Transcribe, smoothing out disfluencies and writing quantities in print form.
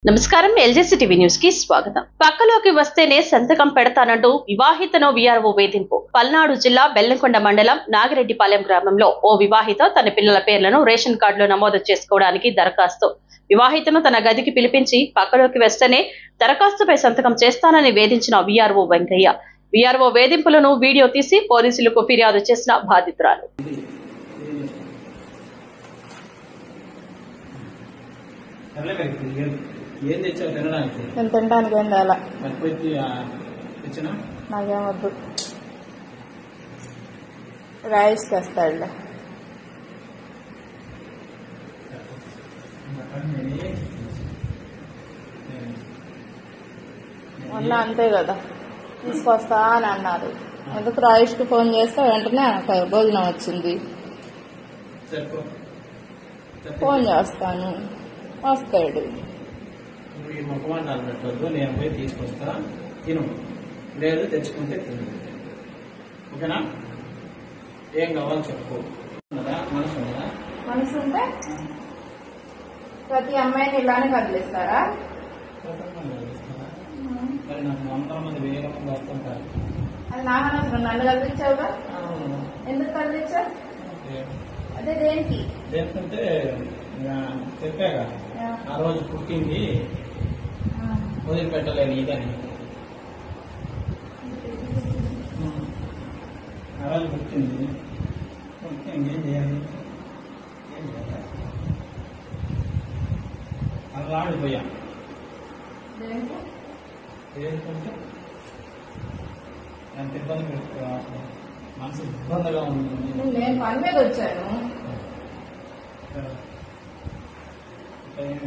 నమస్కారం ఎల్జేసీ TV news కి స్వాగతం. పక్కలోకి వస్తేనే సంతకం పెడతానంటూ వివాహితను వీఆర్ఓ వేధింపు. పల్నాడు జిల్లా బెల్లంకొండ మండలం నాగిరెడ్డిపాలెం గ్రామంలో ఓ వివాహిత తన పిల్లల పేర్లను రేషన్ కార్డులో నమోదు చేసుకోవడానికి దరఖాస్తు. వివాహితను తన గదికి పిలిపించి పక్కలోకి వస్తేనే దరఖాస్తుపై సంతకం చేస్తానని వేధించిన వీఆర్ఓ వెంకయ్య. వీఆర్ఓ వేధింపులను వీడియో తీసి పోలీసులకు ఫిర్యాదు చేసిన బాధితురాలు. ఏం తెచ్చావు తినడానికి? నేను తినడానికి ఏం తేలా. తెచ్చినా నాకేమొద్దు, రైస్ తెస్తాడులే. మొన్న అంతే కదా, తీసుకొస్తా అని అన్నారు. ఎందుకు రాయిష్కి ఫోన్ చేస్తే వెంటనే భోజనం వచ్చింది. ఫోన్ చేస్తాను, వస్తాడు. ఈ ముఖమండాలు పెట్టద్దు, నేను పోయి తీసుకొస్తా, తిను. లేదు తెచ్చుకుంటే తిను, ఓకేనా? ఏం కావాలి చెప్పు. మనసు ఉందా? మనసు ఉంటే ప్రతి అమ్మాయిని ఇలానే కదిలిస్తారా? మరి నాకు 100 మంది 1000 మంది వస్తుంటారు. అది నాకనవసరం, నన్ను కదిలించావుగా. ఎందుకు కదిలించావు? అదే దేనికి? దేనికంటే చెప్పాగా, ఆ రోజు పుట్టింది వదిలిపెట్టలేను ఇదని. ఆ రోజు పుట్టింది ఏం చేయాలి? అలా ఆడిపోయా. ఏంటంటే ఎంత ఇబ్బంది పెట్టుకో, మనసు ఇబ్బందిగా ఉంది. నేను పని మీద వచ్చాను. ఏం